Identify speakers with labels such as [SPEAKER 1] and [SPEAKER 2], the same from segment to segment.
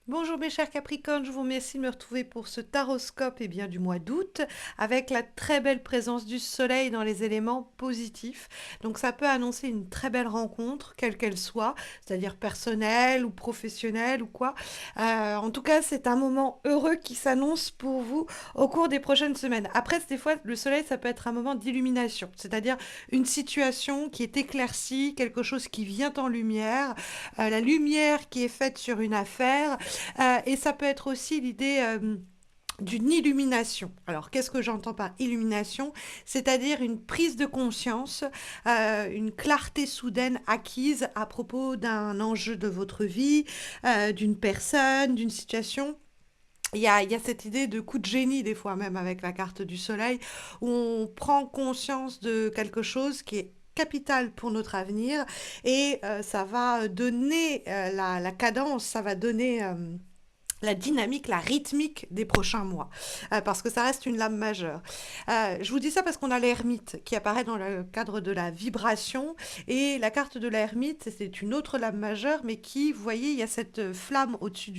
[SPEAKER 1] Bonjour mes chers Capricornes, je vous remercie de me retrouver pour ce taroscope du mois d'août avec la très belle présence du soleil dans les éléments positifs. Donc ça peut annoncer une très belle rencontre, quelle qu'elle soit, c'est-à-dire personnelle ou professionnelle ou quoi. En tout cas, c'est un moment heureux qui s'annonce pour vous au cours des prochaines semaines. Après, des fois, le soleil, ça peut être un moment d'illumination, c'est-à-dire une situation qui est éclaircie, quelque chose qui vient en lumière, la lumière qui est faite sur une affaire. Et ça peut être aussi l'idée d'une illumination. Alors, qu'est-ce que j'entends par illumination? C'est-à-dire une prise de conscience, une clarté soudaine acquise à propos d'un enjeu de votre vie, d'une personne, d'une situation. Il y a cette idée de coup de génie, des fois même avec la carte du soleil, où on prend conscience de quelque chose qui est capital pour notre avenir et ça va donner la cadence, ça va donner la dynamique, la rythmique des prochains mois, parce que ça reste une lame majeure. Je vous dis ça parce qu'on a l'ermite qui apparaît dans le cadre de la vibration, et la carte de l'ermite, c'est une autre lame majeure, mais qui, vous voyez, il y a cette flamme au-dessus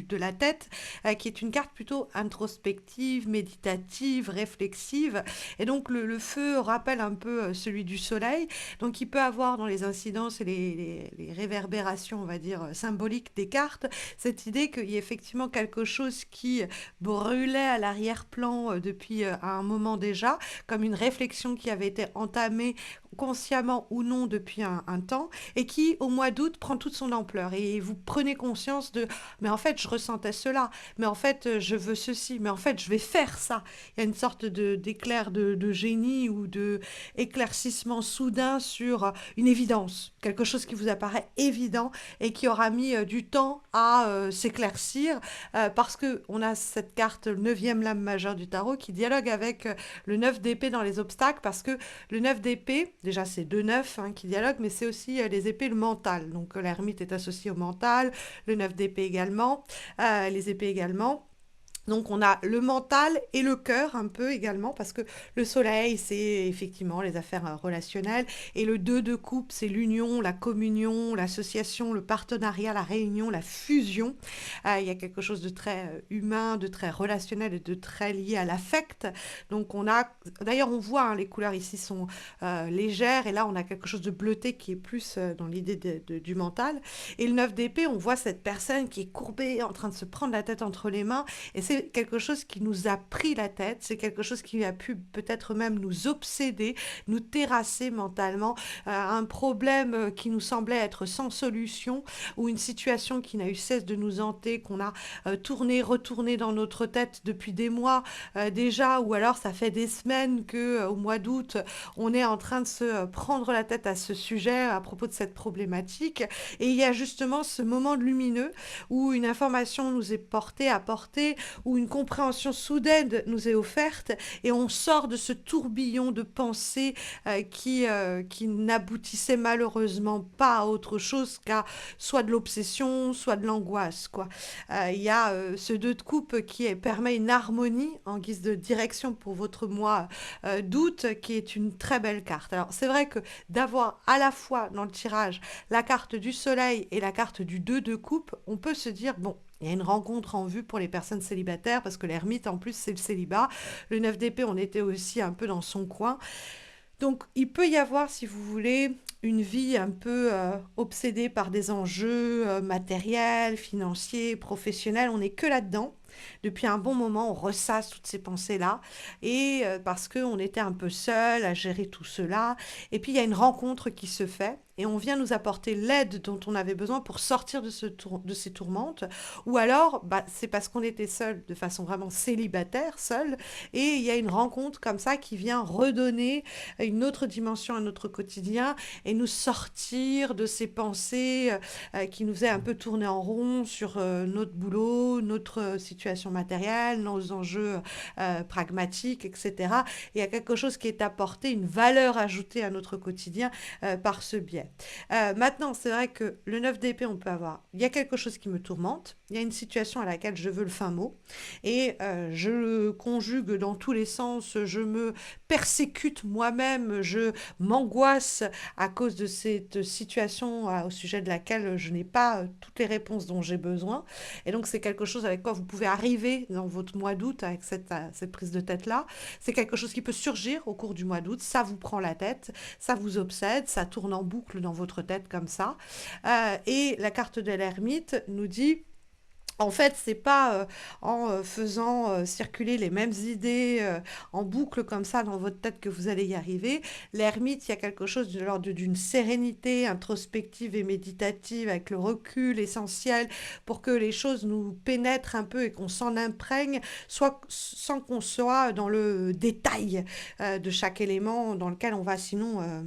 [SPEAKER 1] de la tête, qui est une carte plutôt introspective, méditative, réflexive, et donc le feu rappelle un peu celui du soleil, donc il peut avoir dans les incidences et les réverbérations, on va dire, symboliques des cartes, cette idée qu'il y a effectivement quelque chose qui brûlait à l'arrière-plan depuis un moment déjà, comme une réflexion qui avait été entamée consciemment ou non depuis un temps, et qui au mois d'août prend toute son ampleur. Et vous prenez conscience de, mais en fait je ressentais cela, mais en fait je veux ceci, mais en fait je vais faire ça. Il y a une sorte d'éclair de génie ou de éclaircissement soudain sur une évidence, quelque chose qui vous apparaît évident et qui aura mis du temps à s'éclaircir parce que on a cette carte, le neuvième lame majeure du tarot, qui dialogue avec le 9 d'épée dans les obstacles, parce que le 9 d'épée, déjà c'est deux neufs hein, qui dialoguent, mais c'est aussi les épées, le mental. Donc l'ermite est associé au mental, le 9 d'épée également, les épées également. Donc on a le mental et le cœur un peu également, parce que le soleil, c'est effectivement les affaires relationnelles, et le 2 de coupe, c'est l'union, la communion, l'association, le partenariat, la réunion, la fusion. Il y a quelque chose de très humain, de très relationnel et de très lié à l'affect. Donc on a, d'ailleurs on voit, hein, les couleurs ici sont légères, et là on a quelque chose de bleuté qui est plus dans l'idée du mental. Et le 9 d'épée, on voit cette personne qui est courbée, en train de se prendre la tête entre les mains, et c'est quelque chose qui nous a pris la tête, c'est quelque chose qui a pu peut-être même nous obséder, nous terrasser mentalement, un problème qui nous semblait être sans solution, ou une situation qui n'a eu cesse de nous hanter, qu'on a tourné, retourné dans notre tête depuis des mois déjà, ou alors ça fait des semaines que au mois d'août, on est en train de se prendre la tête à ce sujet, à propos de cette problématique, et il y a justement ce moment lumineux où une information nous est portée, apportée, où une compréhension soudaine nous est offerte, et on sort de ce tourbillon de pensées qui n'aboutissait malheureusement pas à autre chose qu'à soit de l'obsession, soit de l'angoisse, quoi. Il y a ce 2 de coupe qui permet une harmonie en guise de direction pour votre mois d'août, qui est une très belle carte. Alors c'est vrai que d'avoir à la fois dans le tirage la carte du soleil et la carte du 2 de coupe, on peut se dire, bon, il y a une rencontre en vue pour les personnes célibataires, parce que l'ermite, en plus, c'est le célibat. Le 9 d'épée, on était aussi un peu dans son coin. Donc, il peut y avoir, si vous voulez, une vie un peu obsédée par des enjeux matériels, financiers, professionnels. On n'est que là-dedans. Depuis un bon moment, on ressasse toutes ces pensées-là. Et parce qu'on était un peu seul à gérer tout cela. Et puis, il y a une rencontre qui se fait. Et on vient nous apporter l'aide dont on avait besoin pour sortir de ces tourmentes. Ou alors, bah, c'est parce qu'on était seul, de façon vraiment célibataire, seul. Et il y a une rencontre comme ça qui vient redonner une autre dimension à notre quotidien, et nous sortir de ces pensées qui nous faisaient un peu tourner en rond sur notre boulot, notre situation matérielle, nos enjeux pragmatiques, etc. Et il y a quelque chose qui est apporté, une valeur ajoutée à notre quotidien par ce biais. fait. Maintenant, c'est vrai que le 9 d'épée, on peut avoir, il y a quelque chose qui me tourmente, il y a une situation à laquelle je veux le fin mot, et je le conjugue dans tous les sens, je me persécute moi-même, je m'angoisse à cause de cette situation au sujet de laquelle je n'ai pas toutes les réponses dont j'ai besoin. Et donc, c'est quelque chose avec quoi vous pouvez arriver dans votre mois d'août avec cette prise de tête-là. C'est quelque chose qui peut surgir au cours du mois d'août, ça vous prend la tête, ça vous obsède, ça tourne en boucle dans votre tête comme ça. Et la carte de l'ermite nous dit en fait, c'est pas en faisant circuler les mêmes idées en boucle comme ça dans votre tête que vous allez y arriver. L'ermite, il y a quelque chose de l'ordre d'une sérénité introspective et méditative avec le recul essentiel pour que les choses nous pénètrent un peu et qu'on s'en imprègne, soit sans qu'on soit dans le détail de chaque élément dans lequel on va sinon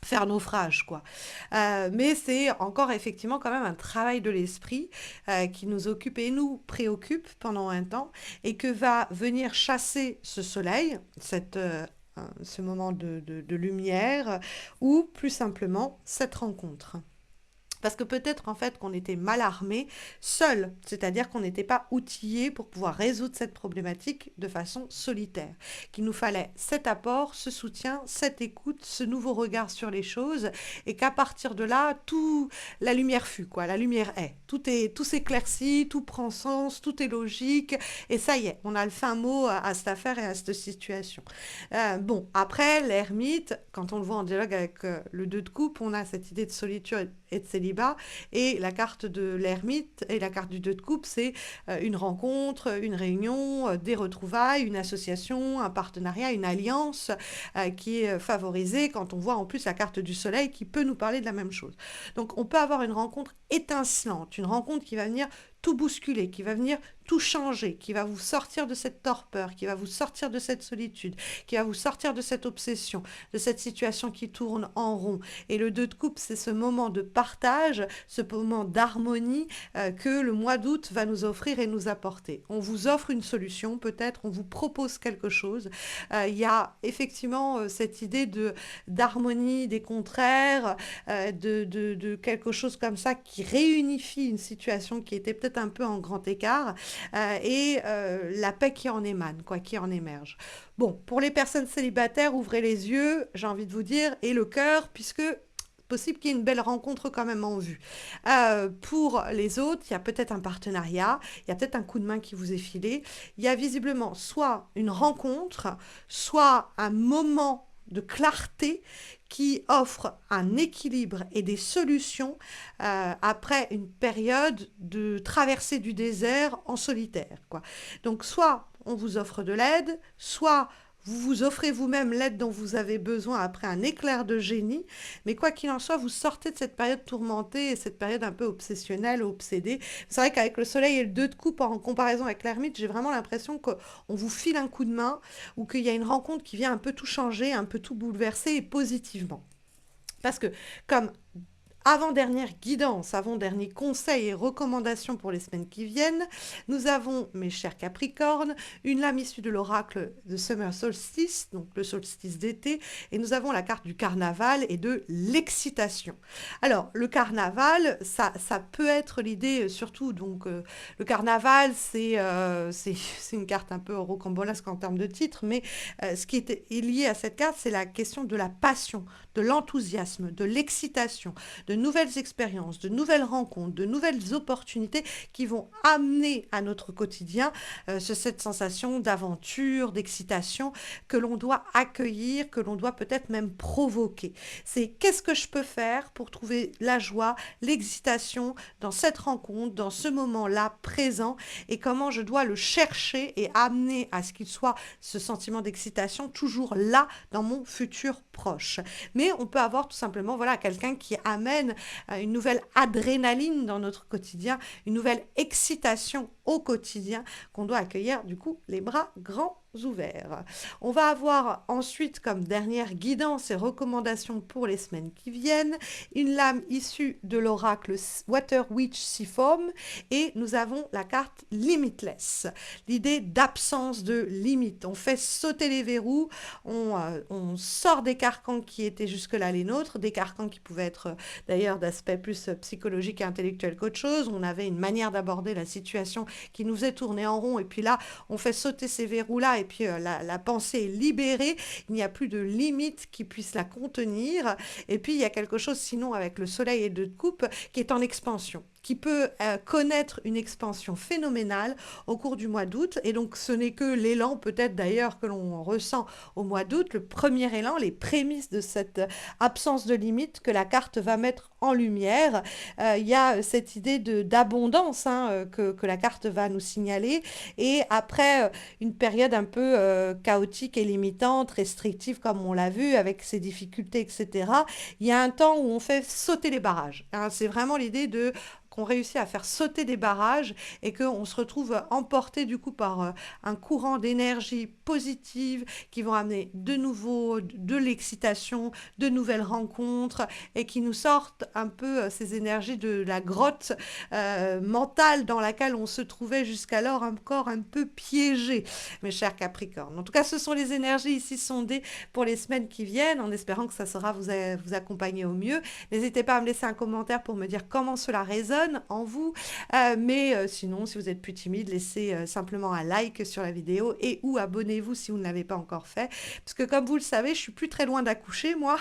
[SPEAKER 1] faire naufrage, quoi. Mais c'est encore effectivement quand même un travail de l'esprit qui nous occupe et nous préoccupe pendant un temps et que va venir chasser ce soleil, ce moment de lumière, ou plus simplement cette rencontre. Parce que peut-être en fait qu'on était mal armé, seul, c'est-à-dire qu'on n'était pas outillé pour pouvoir résoudre cette problématique de façon solitaire. Qu'il nous fallait cet apport, ce soutien, cette écoute, ce nouveau regard sur les choses, et qu'à partir de là, la lumière fut, quoi, la lumière est. Tout s'éclaircit, tout prend sens, tout est logique, et ça y est, on a le fin mot à cette affaire et à cette situation. Bon, après, l'ermite, quand on le voit en dialogue avec le 2 de coupe, on a cette idée de solitude et de célibat, et la carte de l'ermite et la carte du 2 de coupe, c'est une rencontre, une réunion, des retrouvailles, une association, un partenariat, une alliance qui est favorisée quand on voit en plus la carte du soleil qui peut nous parler de la même chose. Donc on peut avoir une rencontre étincelante, une rencontre qui va venir tout bousculer, qui va venir tout changer, qui va vous sortir de cette torpeur, qui va vous sortir de cette solitude, qui va vous sortir de cette obsession, de cette situation qui tourne en rond. Et le 2 de coupe, c'est ce moment de partage, ce moment d'harmonie que le mois d'août va nous offrir et nous apporter. On vous offre une solution, peut-être, on vous propose quelque chose. Il y a effectivement cette idée d'harmonie des contraires, de quelque chose comme ça qui réunifie une situation qui était peut-être un peu en grand écart et la paix qui en émane, quoi, qui en émerge. Bon, pour les personnes célibataires, ouvrez les yeux, j'ai envie de vous dire, et le cœur, puisque possible qu'il y ait une belle rencontre quand même en vue. Pour les autres, il y a peut-être un partenariat, il y a peut-être un coup de main qui vous est filé. Il y a visiblement soit une rencontre, soit un moment de clarté qui offre un équilibre et des solutions après une période de traversée du désert en solitaire, quoi. Donc soit on vous offre de l'aide, soit vous vous offrez vous-même l'aide dont vous avez besoin après un éclair de génie, mais quoi qu'il en soit, vous sortez de cette période tourmentée et cette période un peu obsessionnelle, obsédée. C'est vrai qu'avec le soleil et le 2 de coupe en comparaison avec l'ermite, j'ai vraiment l'impression qu'on vous file un coup de main ou qu'il y a une rencontre qui vient un peu tout changer, un peu tout bouleverser et positivement. Parce que comme avant-dernière guidance, avant-dernier conseil et recommandation pour les semaines qui viennent, nous avons, mes chers Capricornes, une lame issue de l'oracle de Summer Solstice, donc le solstice d'été, et nous avons la carte du carnaval et de l'excitation. Alors, le carnaval, ça peut être l'idée, surtout, donc, le carnaval, c'est une carte un peu rocambolesque en termes de titre, mais ce qui est lié à cette carte, c'est la question de la passion, de l'enthousiasme, de l'excitation, de nouvelles expériences, de nouvelles rencontres, de nouvelles opportunités qui vont amener à notre quotidien cette sensation d'aventure, d'excitation que l'on doit accueillir, que l'on doit peut-être même provoquer. C'est qu'est-ce que je peux faire pour trouver la joie, l'excitation dans cette rencontre, dans ce moment-là présent et comment je dois le chercher et amener à ce qu'il soit ce sentiment d'excitation toujours là dans mon futur proche. Mais on peut avoir tout simplement voilà, quelqu'un qui amène une nouvelle adrénaline dans notre quotidien, une nouvelle excitation au quotidien qu'on doit accueillir du coup les bras grands ouverts. On va avoir ensuite comme dernière guidance et recommandation pour les semaines qui viennent, une lame issue de l'oracle Water Witch Seafoam et nous avons la carte Limitless. L'idée d'absence de limite. On fait sauter les verrous, on sort des carcans qui étaient jusque-là les nôtres, des carcans qui pouvaient être d'ailleurs d'aspect plus psychologique et intellectuel qu'autre chose. On avait une manière d'aborder la situation qui nous faisait tourner en rond et puis là, on fait sauter ces verrous-là et puis la pensée est libérée. Il n'y a plus de limite qui puisse la contenir. Et puis, il y a quelque chose sinon avec le soleil et de coupe qui est en expansion, qui peut connaître une expansion phénoménale au cours du mois d'août. Et donc, ce n'est que l'élan, peut-être d'ailleurs, que l'on ressent au mois d'août, le premier élan, les prémices de cette absence de limite que la carte va mettre en lumière. Il y a cette idée d'abondance que la carte va nous signaler. Et après une période un peu chaotique et limitante, restrictive, comme on l'a vu, avec ses difficultés, etc., il y a un temps où on fait sauter les barrages. Hein. C'est vraiment l'idée de qu'on réussit à faire sauter des barrages et qu'on se retrouve emporté du coup par un courant d'énergie positive qui vont amener de nouveau de l'excitation, de nouvelles rencontres et qui nous sortent un peu ces énergies de la grotte mentale dans laquelle on se trouvait jusqu'alors encore un peu piégé, mes chers Capricornes. En tout cas, ce sont les énergies ici sondées pour les semaines qui viennent, en espérant que ça saura vous accompagner au mieux. N'hésitez pas à me laisser un commentaire pour me dire comment cela résonne en vous. Mais sinon, si vous êtes plus timide, laissez simplement un like sur la vidéo et ou abonnez-vous si vous ne l'avez pas encore fait. Parce que comme vous le savez, je suis plus très loin d'accoucher, moi,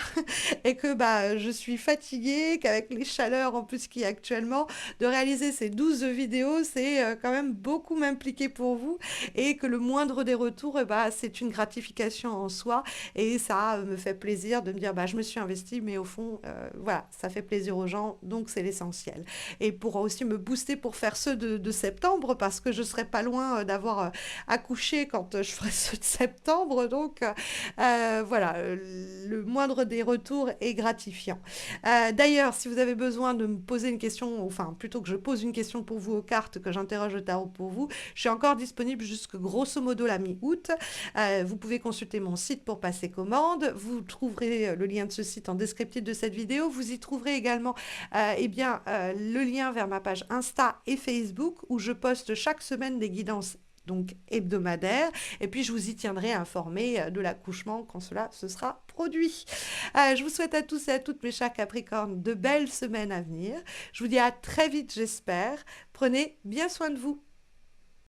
[SPEAKER 1] et que je suis fatiguée, qu'avec les chaleurs en plus qu'il y a actuellement, de réaliser ces 12 vidéos, c'est quand même beaucoup m'impliquer pour vous et que le moindre des retours, c'est une gratification en soi et ça me fait plaisir de me dire, je me suis investie, mais au fond, voilà, ça fait plaisir aux gens, donc c'est l'essentiel. Et pour aussi me booster pour faire ceux de septembre, parce que je serai pas loin d'avoir accouché quand je ferai ceux de septembre. Donc voilà, le moindre des retours est gratifiant. D'ailleurs, si vous avez besoin de me poser une question, enfin plutôt que je pose une question pour vous aux cartes, que j'interroge le tarot pour vous, je suis encore disponible jusque grosso modo la mi-août. Vous pouvez consulter mon site pour passer commande. Vous trouverez le lien de ce site en descriptif de cette vidéo. Vous y trouverez également le lien vers ma page Insta et Facebook où je poste chaque semaine des guidances donc hebdomadaires et puis je vous y tiendrai informé de l'accouchement quand cela se sera produit. Je vous souhaite à tous et à toutes mes chers Capricornes de belles semaines à venir. Je vous dis à très vite j'espère. Prenez bien soin de vous.